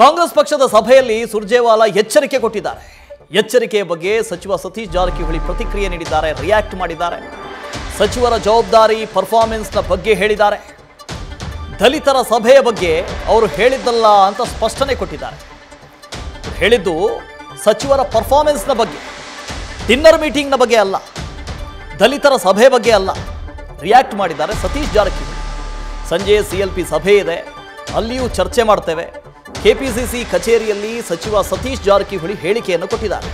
ಕಾಂಗ್ರೆಸ್ ಪಕ್ಷದ ಸಭೆಯಲ್ಲಿ ಸುರ್ಜೇವಾಲಾ ಎಚ್ಚರಿಕೆ ಕೊಟ್ಟಿದ್ದಾರೆ. ಎಚ್ಚರಿಕೆಯ ಬಗ್ಗೆ ಸಚಿವ ಸತೀಶ್ ಜಾರಕಿಹೊಳಿ ಪ್ರತಿಕ್ರಿಯೆ ನೀಡಿದ್ದಾರೆ, ರಿಯಾಕ್ಟ್ ಮಾಡಿದ್ದಾರೆ. ಸಚಿವರ ಜವಾಬ್ದಾರಿ ಪರ್ಫಾರ್ಮೆನ್ಸ್ನ ಬಗ್ಗೆ ಹೇಳಿದ್ದಾರೆ. ದಲಿತರ ಸಭೆಯ ಬಗ್ಗೆ ಅವರು ಹೇಳಿದ್ದಲ್ಲ ಅಂತ ಸ್ಪಷ್ಟನೆ ಕೊಟ್ಟಿದ್ದಾರೆ. ಹೇಳಿದ್ದು ಸಚಿವರ ಪರ್ಫಾರ್ಮೆನ್ಸ್ನ ಬಗ್ಗೆ, ಡಿನ್ನರ್ ಮೀಟಿಂಗ್ನ ಬಗ್ಗೆ ಅಲ್ಲ, ದಲಿತರ ಸಭೆ ಬಗ್ಗೆ ಅಲ್ಲ. ರಿಯಾಕ್ಟ್ ಮಾಡಿದ್ದಾರೆ ಸತೀಶ್ ಜಾರಕಿಹೊಳಿ. ಸಂಜೆ ಸಿಎಲ್ಪಿ ಸಭೆ ಇದೆ, ಅಲ್ಲಿಯೂ ಚರ್ಚೆ ಮಾಡ್ತೇವೆ. ಕೆಪಿಸಿಸಿ ಕಚೇರಿಯಲ್ಲಿ ಸಚಿವ ಸತೀಶ್ ಜಾರಕಿಹೊಳಿ ಹೇಳಿಕೆಯನ್ನು ಕೊಟ್ಟಿದ್ದಾರೆ.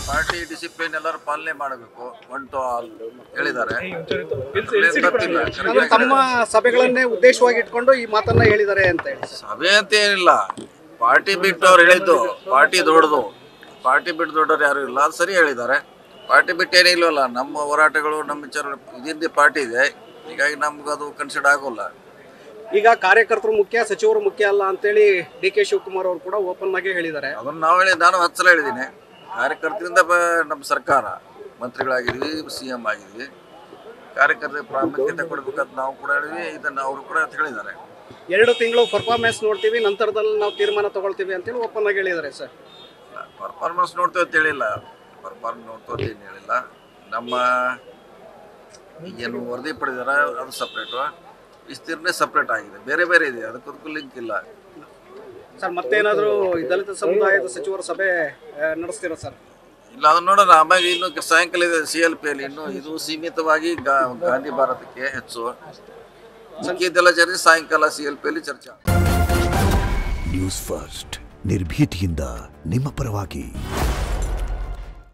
ಪಾರ್ಟಿ ಡಿಸಿಪ್ಲಿನ್ ಎಲ್ಲರೂ ಪಾಲನೆ ಮಾಡಬೇಕು ಅಂತ ಹೇಳಿದ್ದಾರೆ. ತಮ್ಮ ಸಭೆಗಳನ್ನೇ ಉದ್ದೇಶವಾಗಿ ಇಟ್ಕೊಂಡು ಈ ಮಾತನ್ನ ಹೇಳಿದ್ದಾರೆ ಅಂತ ಹೇಳಿ. ಸಭೆ ಅಂತ ಏನಿಲ್ಲ, ಪಾರ್ಟಿ ಬಿಟ್ಟು ಅವ್ರು ಹೇಳಿದ್ದು. ಪಾರ್ಟಿ ದೊಡ್ಡದು, ಪಾರ್ಟಿ ಬಿಟ್ಟು ದೊಡ್ಡವ್ರು ಯಾರು ಇಲ್ಲ, ಅದು ಸರಿ ಹೇಳಿದ್ದಾರೆ. ಪಾರ್ಟಿ ಬಿಟ್ಟು ಏನೇ ಇಲ್ವಲ್ಲ, ನಮ್ಮ ಹೋರಾಟಗಳು ನಮ್ಮ ವಿಚಾರ ಇದಿಂದ ಪಾರ್ಟಿ ಇದೆ, ಹೀಗಾಗಿ ನಮ್ಗದು ಕನ್ಸಿಡರ್ ಆಗೋಲ್ಲ. ಈಗ ಕಾರ್ಯಕರ್ತರು ಮುಖ್ಯ, ಸಚಿವರು ಮುಖ್ಯ ಅಲ್ಲ ಅಂತೇಳಿ DK ಶಿವಕುಮಾರ್ ಅವರು ಕೂಡ ಓಪನ್ ಆಗಿ ಹೇಳಿದ್ದಾರೆ. ಅದನ್ನು ನಾವು ನಾನು 10 ಸಲ ಹೇಳಿದ್ದೀನಿ. ಕಾರ್ಯಕರ್ತರಿಂದ ನಮ್ಮ ಸರ್ಕಾರ ಮಂತ್ರಿಗಳಾಗಿದ್ವಿ, CM ಆಗಿದ್ವಿ, ಕಾರ್ಯಕರ್ತರಿಗೆ ಪ್ರಾಮುಖ್ಯತೆ ಕೊಡಬೇಕಂತ ನಾವು ಕೂಡ ಹೇಳಿದ್ವಿ. ಇದನ್ನು ಅವರು ಕೂಡ ಹೇಳಿದ್ದಾರೆ. 2 ತಿಂಗಳು ಪರ್ಫಾರ್ಮೆನ್ಸ್ ನೋಡ್ತೀವಿ, ನಂತರದಲ್ಲಿ ನಾವು ತೀರ್ಮಾನ ತಗೊಳ್ತೀವಿ ಅಂತೇಳಿ ಓಪನ್ ಆಗಿ ಹೇಳಿದ್ದಾರೆ. ಸರ್, ಪರ್ಫಾರ್ಮೆನ್ಸ್ ನೋಡ್ತೇವೆ ಅಂತ ಹೇಳಿಲ್ಲ, ಪರ್ಫಾರ್ಮೆನ್ಸ್ ನೋಡ್ತೇವೆ ಏನು ಹೇಳಿಲ್ಲ. ನಮ್ಮ ಏನು ವರದಿ ಪಡೆದಾರ ಅದು ಸಪ್ರೇಟು, ವಿಸ್ತೀರ್ಣೆ ಸಪ್ರೇಟ್ ಆಗಿದೆ, ಬೇರೆ ಬೇರೆ ಇದೆ, ಅದಕ್ಕೂ ಲಿಂಕ್ ಇಲ್ಲ. ಸರ್, ಮತ್ತೇನಾದರೂ ದಲಿತ ಸಮುದಾಯದ ಸಚಿವರ ಸಭೆ ನಡೆಸ್ತೀರಾ ಸರ್? ಇಲ್ಲ, ಅದನ್ನ ನೋಡೋಣ. ಆಮೇಲೆ ಇನ್ನು ಸಾಯಂಕಾಲ ಇದೆ CLPಯಲ್ಲಿ, ಇನ್ನು ಇದು ಸೀಮಿತವಾಗಿ ಗಾಂಧಿ ಭಾರತಕ್ಕೆ ಹೆಚ್ಚು ಇದೆಲ್ಲ ಚರ್ಚೆ ಸಾಯಂಕಾಲ CLPಯಲ್ಲಿ ಚರ್ಚೆ. ನ್ಯೂಸ್ ಫಸ್ಟ್, ನಿರ್ಭೀತಿಯಿಂದ ನಿಮ್ಮ ಪರವಾಗಿ.